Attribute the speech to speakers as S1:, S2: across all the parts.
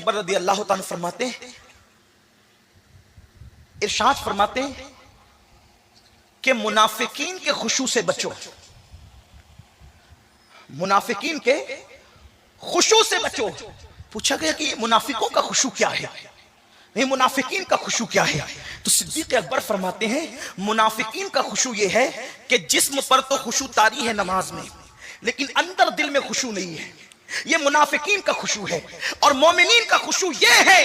S1: अकबर रदी अल्लाह ताला फरमाते हैं, इरशाद फरमाते हैं कि मुनाफिकीन के खुशू से बचो, मुनाफिकीन के खुशू से बचो। पूछा गया कि मुनाफिकों का खुशू क्या है, नहीं मुनाफिकीन का खुशू क्या है? तो सिद्दीक अकबर फरमाते हैं मुनाफिकीन का खुशू ये है कि जिस्म पर तो खुशू तारी है नमाज में, लेकिन अंदर दिल में खुशू नहीं है। ये मुनाफिकीन का खुशू है। और मोमिनीन का खुशू ये है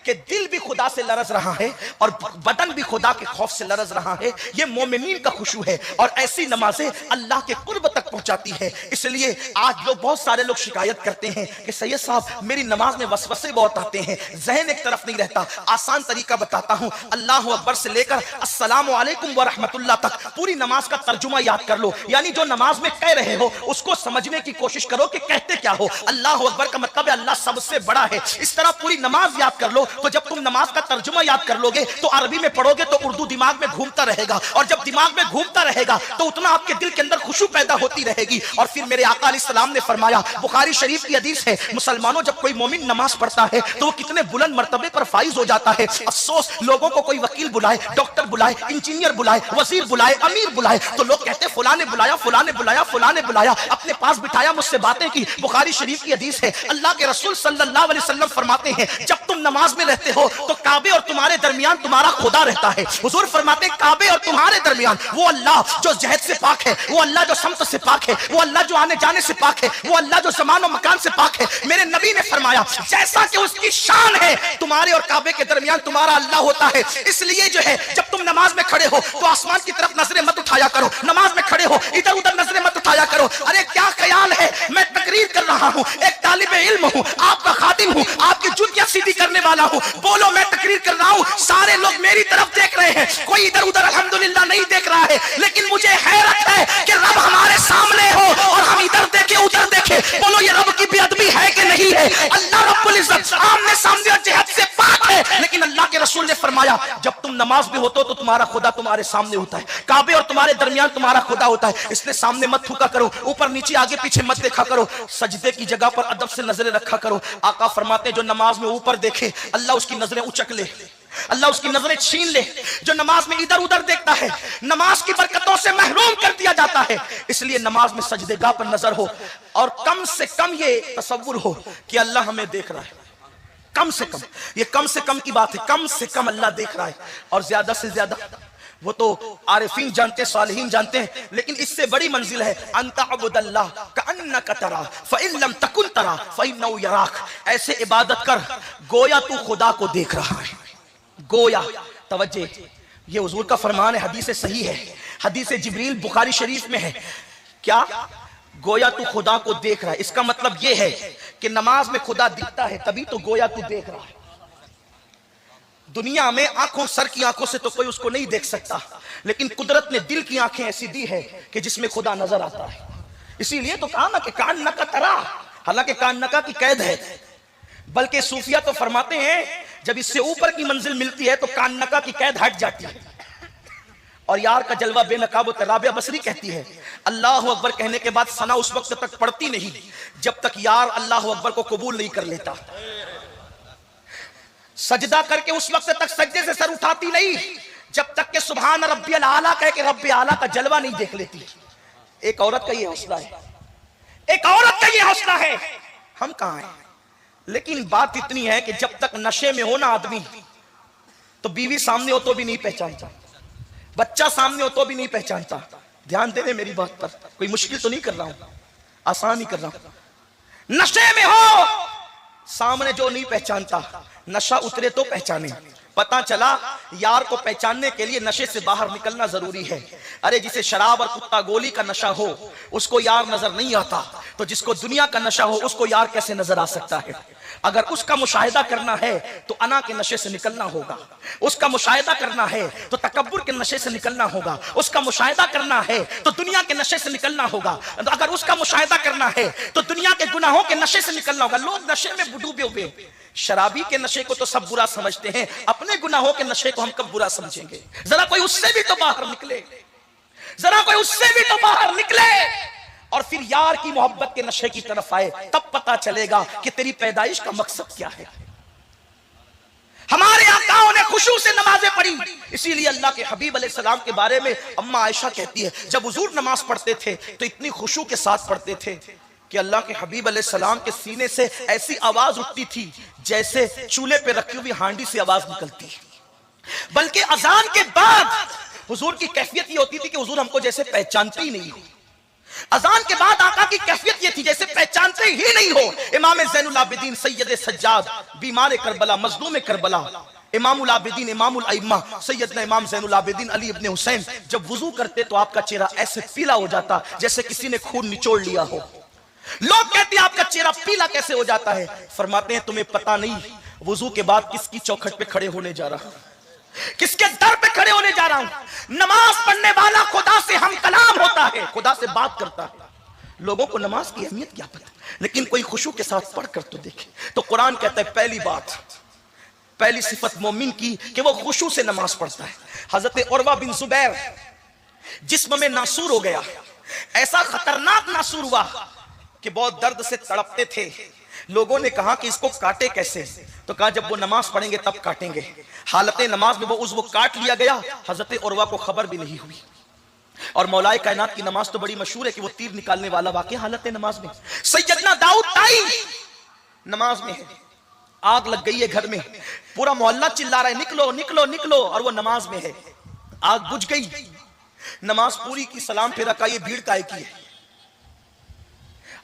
S1: कि दिल भी खुदा से लरज रहा है और बदन भी खुदा के खौफ से लरज रहा है। ये मोमिनीन का खुशू है और ऐसी नमाजें अल्लाह के कुर्ब तक पहुंचाती है। इसलिए आज लोग, बहुत सारे लोग शिकायत करते हैं कि सैयद साहब मेरी नमाज में वसवसे बहुत आते हैं, जहन एक तरफ नहीं रहता। आसान तरीका बताता हूं, अल्लाह अकबर से लेकर अस्सलामु अलैकुम व रहमतुल्लाह तक पूरी नमाज का तर्जुमा याद कर लो, यानी जो नमाज में कह रहे हो उसको समझने की कोशिश करो कि कहते क्या हो। अल्लाह अकबर का मतलब है अल्लाह सबसे बड़ा है। इस तरह पूरी नमाज याद कर लो, तो जब तुम नमाज का तर्जुमा याद कर लोगे तो अरबी में पढ़ोगे तो उर्दू दिमाग में घूमता रहेगा, और जब दिमाग में घूमता रहेगा तो उतना आपके दिल के अंदर खुशू पैदा होती रहेगी। और फिर मेरे आका अलैहिस्सलाम ने फरमाया, बुखारी शरीफ की हदीस है, मुसलमानों जब कोई मोमिन नमाज पढ़ता है तो वो कितने बुलंद मर्तबे पर फाइज हो जाता है। अफसोस लोगों को कोई वकील बुलाए, डॉक्टर बुलाए, इंजीनियर बुलाए, वजीर बुलाए, अमीर बुलाए तो लोग कहते हैं फलां ने बुलाया, फलां ने बुलाया, फलां ने बुलाया, अपने पास बिठाया, मुझसे बातें की। बुखारी शरीफ की हदीस है, अल्लाह के रसूल सल्लल्लाहु अलैहि वसल्लम फरमाते हैं जब तुम नमाज में रहते हो तो काबे और तुम्हारे दरमियान तुम्हारा खुदा रहता है। हुजूर फरमाते हैं काबे और तुम्हारे दरमियान वो अल्लाह जो जहद से पाक है, वो अल्लाह जो समत से पाक है, वो अल्लाह जो आने जाने से पाक है, वो अल्लाह जो ज़मान और मकान से पाक है। मेरे नबी ने फरमाया जैसा कि उसकी शान है तुम्हारे और काबे के दरमियान तुम्हारा अल्लाह होता है। इसलिए जो है जब तुम नमाज में खड़े हो तो आसमान की तरफ नजरें मत उठाया करो, नमाज में खड़े हो इधर उधर नजरें मत उठाया करो। अरे क्या ख्याल है मैं तकरीर कर रहा हूँ, एक तालिबे इल्म हूँ, आपका खादिम हूँ, आपकी जुल्कियां सीधी करने वाला हूँ। बोलो मैं तकरीर कर रहा हूँ, सारे लोग मेरी तरफ देख रहे हैं, कोई इधर उधर अल्हम्दुलिल्लाह नहीं देख रहा है। लेकिन मुझे हैरत है कि रब हमारे सामने हो और हम इधर देखे उधर देखे। बोलो ये रब की बेअदबी है कि नहीं है? अल्लाह रब्बुल इज्जत आमने सामने और जहद से पाक है, लेकिन अल्लाह के रसूल ने फरमाया जब तुम नमाज में होते हो तो तुम्हारा खुदा तुम्हारे सामने होता है, काबे और तुम्हारे दरमियान तुम्हारा खुदा होता है। इसलिए सामने मत थूका करो, ऊपर नीचे आगे पीछे मत देखा करो, सजदे की जगह पर अदब से नजरें रखा करो। आका फरमाते हैं जो नमाज में ऊपर देखे अल्लाह उसकी नजरें उचक ले, अल्लाह उसकी नजरें छीन ले। जो नमाज में इधर उधर देखता है नमाज की बरकतों से महरूम कर दिया जाता है। इसलिए नमाज में सजदेगाह पर नजर हो और कम से कम ये तसव्वुर हो कि अल्लाह हमें देख रहा है। कम से कम, ये कम से कम की बात है, कम से कम अल्लाह देख रहा है। और ज्यादा से ज्यादा वो तो आरिफीन जानते, सालिहीन जानते हैं, लेकिन इससे बड़ी मंजिल है अंता अबुदल्लाह कअन्नका तरा फ़इन लम तकुन तरा फ़इन्नहु यराक। ऐसे इबादत कर गोया तू खुदा को देख रहा है। गोया, तवज्जे, ये हुजूर का फरमान है, हदीस सही है, हदीस जिब्रील बुखारी शरीफ में है। क्या? गोया तू खुदा को देख रहा है। इसका मतलब यह है कि नमाज में खुदा दिखता है तभी तो गोया तू देख रहा है। दुनिया में आंखों, सर की आंखों से तो कोई उसको नहीं देख सकता, लेकिन कुदरत ने दिल की आंखें ऐसी दी है कि जिसमें खुदा नजर आता है। इसीलिए तो कहा ना कि कान नका तरा, हालांकि कान नका की कैद है, बल्कि सूफिया तो फरमाते हैं जब इससे ऊपर की मंजिल मिलती है तो कान नका की कैद हट जाती है और यार का जलवा बेनकाब होता है। राबिया बसरी कहती है अल्लाह अकबर कहने के बाद सना उस वक्त तक पड़ती नहीं जब तक यार अल्लाह अकबर को कबूल नहीं कर लेता। सजदा करके उस वक्त तक सजदे से सर उठाती नहीं जब तक कि सुभान रब्बियल आला कह के रब्बे आला का जलवा नहीं देख लेती। एक औरत का ये हौसला है, एक औरत का ये हौसला है। हम कहां हैं? लेकिन बात इतनी है कि जब तक नशे में हो ना आदमी तो बीवी सामने हो तो भी नहीं पहचानता, बच्चा सामने हो तो भी नहीं पहचानता। ध्यान देने मेरी बात पर, कोई मुश्किल तो नहीं कर रहा हूं, आसान ही कर रहा हूं। नशे में हो, सामने जो नहीं पहचानता, नशा उतरे तो पहचाने। पता चला यार को पहचानने के लिए नशे से बाहर निकलना जरूरी है। अरे जिसे शराब और कुत्ता गोली का नशा हो उसको यार नजर नहीं आता, तो जिसको दुनिया का नशा हो उसको यार कैसे नजर आ सकता है? अगर उसका मुशाहिदा करना है तो अना के नशे से निकलना होगा, उसका मुशाहिदा करना है तो तकब्बुर के नशे से निकलना होगा, उसका मुशाहिदा करना है तो दुनिया के नशे से निकलना होगा, अगर उसका मुशाहिदा करना है तो दुनिया के गुनाहों के नशे से निकलना होगा। लोग नशे में डूबे हुए, शराबी के नशे को तो सब बुरा समझते हैं, अपने गुनाहों के नशे को हम कब बुरा समझेंगे? जरा कोई उससे भी तो बाहर निकले, जरा कोई उससे भी तो बाहर निकले और फिर यार की मोहब्बत के नशे की तरफ आए, तब पता चलेगा कि तेरी पैदाइश का मकसद क्या है। हमारे आकाओं ने खुशू से नमाजें पढ़ी। इसीलिए अल्लाह के हबीब अलैहिस्सलाम के बारे में अम्मा आयशा कहती है, जब हुजूर नमाज पढ़ते थे तो इतनी खुशू के साथ पढ़ते थे कि अल्लाह के हबीब अलैहिस्सलाम के सीने से ऐसी आवाज उठती थी जैसे चूल्हे पे रखी हुई हांडी से आवाज निकलती है। बल्कि अजान के बाद हुजूर की कैफियत ये होती थी कि हुजूर हमको जैसे पहचानते ही नहीं हो। अजान के बाद आका की कैफियत ये थी जैसे पहचानते ही नहीं हो। इमाम ज़ैनुल आबिदीन सैयद सज्जाद बीमार करबला मजलूम करबला इमामुल आबिदीन इमामुल अइम्मा सैयदना इमाम ज़ैनुल आबिदीन अली इब्ने हुसैन जब वुजू करते तो आपका चेहरा ऐसे पीला हो जाता जैसे किसी ने खून निचोड़ लिया हो। लोग कहते हैं आपका चेहरा पीला कैसे हो जाता है? फरमाते हैं तुम्हें पता नहीं वुजू के बाद किसकी चौखट पे खड़े होने जा रहा हूं, किसके दर पे खड़े होने जा रहा हूं। नमाज पढ़ने वाला खुदा से हम कलाम होता है, खुदा से बात करता है। लोगों को नमाज की अहमियत क्या पता, लेकिन कोई खुशू के साथ पढ़ कर तो देखे। तो कुरान कहता है पहली बात, पहली सिफत मोमिन की कि वो खुशू से नमाज पढ़ता है। हजरत उर्वा बिन जुबैर जिस्म में नासूर हो गया, ऐसा खतरनाक नासूर हुआ कि बहुत दर्द से तड़पते थे। लोगों ने कहा कि इसको काटे कैसे, तो कहा जब वो नमाज पढ़ेंगे तब काटेंगे। हालत नमाज में वो उज़्व काट लिया गया। हजरत उर्वा को खबर भी नहीं हुई। और मौलाए कायनात की नमाज तो बड़ी मशहूर है कि वो तीर निकालने वाला वाकया हालत नमाज में। सैयदना दाऊद ताई नमाज में है, आग लग गई है घर में, पूरा मोहल्ला चिल्ला रहा है निकलो निकलो निकलो, और वो नमाज में है। आग बुझ गई, नमाज पूरी की, सलाम फेरा का, ये भीड़ काहे की है?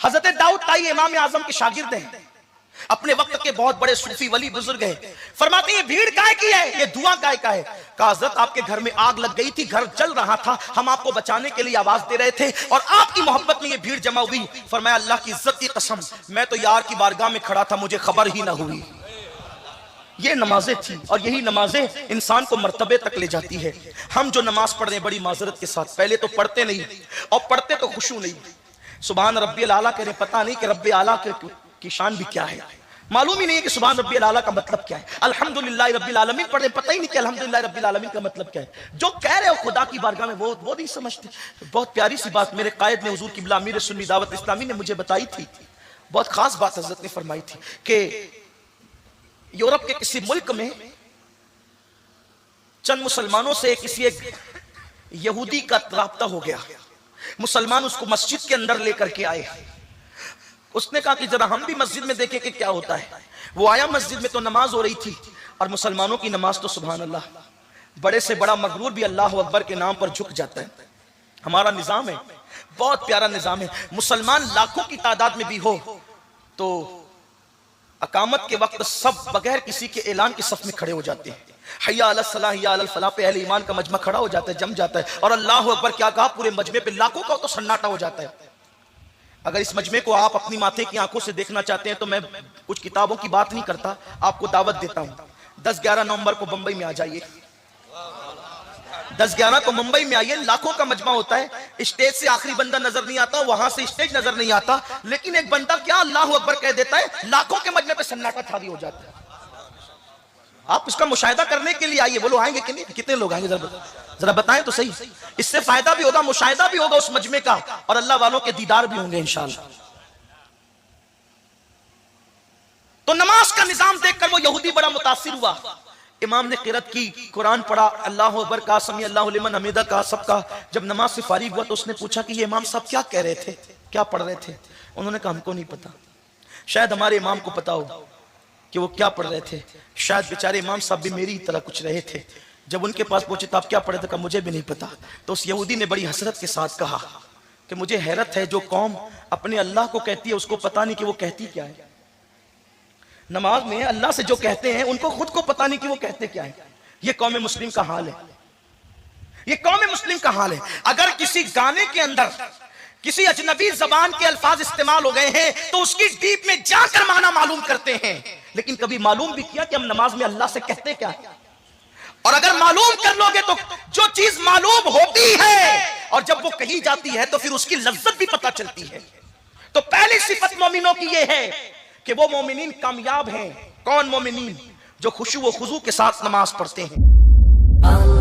S1: हजरत दाऊद ताई इमाम आजम के शागिर्द हैं, अपने वक्त के बहुत बड़े सूफी वली बुजुर्ग हैं। फरमाते हैं भीड़ काय की है, ये धुआं काय का है? कहा हजरत आपके घर में आग लग गई थी, घर जल रहा था, हम आपको बचाने के लिए आवाज दे रहे थे और आपकी मोहब्बत में ये भीड़ जमा हुई। फरमाया अल्लाह की इज्जत की कसम, मैं तो यार की बारगाह में खड़ा था, मुझे खबर ही ना हुई। ये नमाजें थी और यही नमाजें इंसान को मर्तबे तक ले जाती है। हम जो नमाज पढ़ रहे हैं बड़ी माजरत के साथ, पहले तो पढ़ते नहीं और पढ़ते तो खुशू नहीं। सुभान रब्बियल आला कह रहे, पता नहीं कि रब्बे आला की शान भी क्या है, मालूम ही नहीं है कि सुभान रब्बियल आला का मतलब क्या है। अल्हम्दुलिल्लाह रब्बिल आलमीन पढ़ रहे, पता ही नहीं कि अल्हम्दुलिल्लाह रब्बिल आलमीन का मतलब क्या है। जो कह रहे हो खुदा की बारगाह में वो नहीं समझते। बहुत प्यारी सी बात मेरे कायद ने, हुजूर किबला अमीर सुन्नी दावत इस्लामी ने मुझे बताई थी। बहुत खास बात हजरत ने फरमाई थी कि यूरोप के किसी मुल्क में चंद मुसलमानों से किसी एक यहूदी का राब्ता हो गया। मुसलमान उसको मस्जिद के अंदर लेकर के आए। उसने कहा कि जरा हम भी मस्जिद में देखें कि क्या होता है। वो आया मस्जिद में तो नमाज हो रही थी और मुसलमानों की नमाज तो सुभान अल्लाह, बड़े से बड़ा मगरूर भी अल्लाह अकबर के नाम पर झुक जाता है। हमारा निजाम है, बहुत प्यारा निजाम है। मुसलमान लाखों की तादाद में भी हो तो अकामत के वक्त सब बगैर किसी के ऐलान के सफ में खड़े हो जाते हैं। हय्या अला सलाह हय्या अल फलाह पे अहले ईमान का मजमा खड़ा हो जाता है, जम जाता है और अल्लाह अकबर क्या कहा, पूरे मजमे पे लाखों का तो सन्नाटा हो जाता है। अगर इस मजमे को आप अपनी माथे की आंखों से देखना चाहते हैं तो मैं कुछ किताबों की बात नहीं करता, आपको दावत देता हूं। 10-11 नवंबर को मुंबई में आ जाइए, 10-11 को मुंबई में आइए। लाखों का मजमा होता है, स्टेज से आखिरी बंदा नजर नहीं आता, वहां से स्टेज नजर नहीं आता, लेकिन एक बंदा क्या अल्लाह अकबर कह देता है, लाखों के मजमे पे सन्नाटा थारी हो जाता है। आप इसका मुशाहिदा करने के लिए आइए। बोलो आएंगे कि नहीं? कितने लोग आएंगे जरा बताएं तो सही। इससे फायदा भी होगा, मुशाहिदा भी होगा उस मजमे का और अल्लाह वालों के दीदार भी होंगे इंशाअल्लाह। तो नमाज का निजाम देखकर वो यहूदी बड़ा मुतासिर हुआ। इमाम ने किरत की, कुरान पढ़ा, अल्लाह अकबर का, समी अल्लाहु लिमन हमीदा का, सबका। जब नमाज से फारिग हुआ तो उसने पूछा कि ये इमाम साहब क्या कह रहे थे, क्या पढ़ रहे थे? उन्होंने कहा हमको नहीं पता, शायद हमारे इमाम को पता हो कि वो क्या पढ़ रहे थे। शायद बेचारे इमाम साहब भी मेरी तरह कुछ रहे थे। जब उनके पास पहुंचे तो आप क्या पढ़े थे? कहा मुझे भी नहीं पता। तो उस यहूदी ने बड़ी हसरत के साथ कहा कि मुझे हैरत है, जो कौम अपने अल्लाह को कहती है उसको पता नहीं कि वो कहती क्या है। नमाज में अल्लाह से जो कहते हैं उनको खुद को पता नहीं कि वो कहते क्या है। ये कौम मुस्लिम का हाल है, ये कौम मुस्लिम का हाल है। अगर किसी गाने के अंदर किसी अजनबी जबान के अल्फाज इस्तेमाल हो गए हैं तो उसकी डीप में जाकर माना मालूम करते हैं, लेकिन कभी मालूम भी किया कि हम नमाज में अल्लाह से कहते क्या है? और अगर मालूम कर लोगे तो जो चीज मालूम होती है और जब वो कही जाती है तो फिर उसकी लज्जत भी पता चलती है। तो पहली सिफत मोमिनों की ये है कि वो मोमिनीन कामयाब हैं। कौन मोमिनीन? जो खुशू व खुजू के साथ नमाज पढ़ते हैं।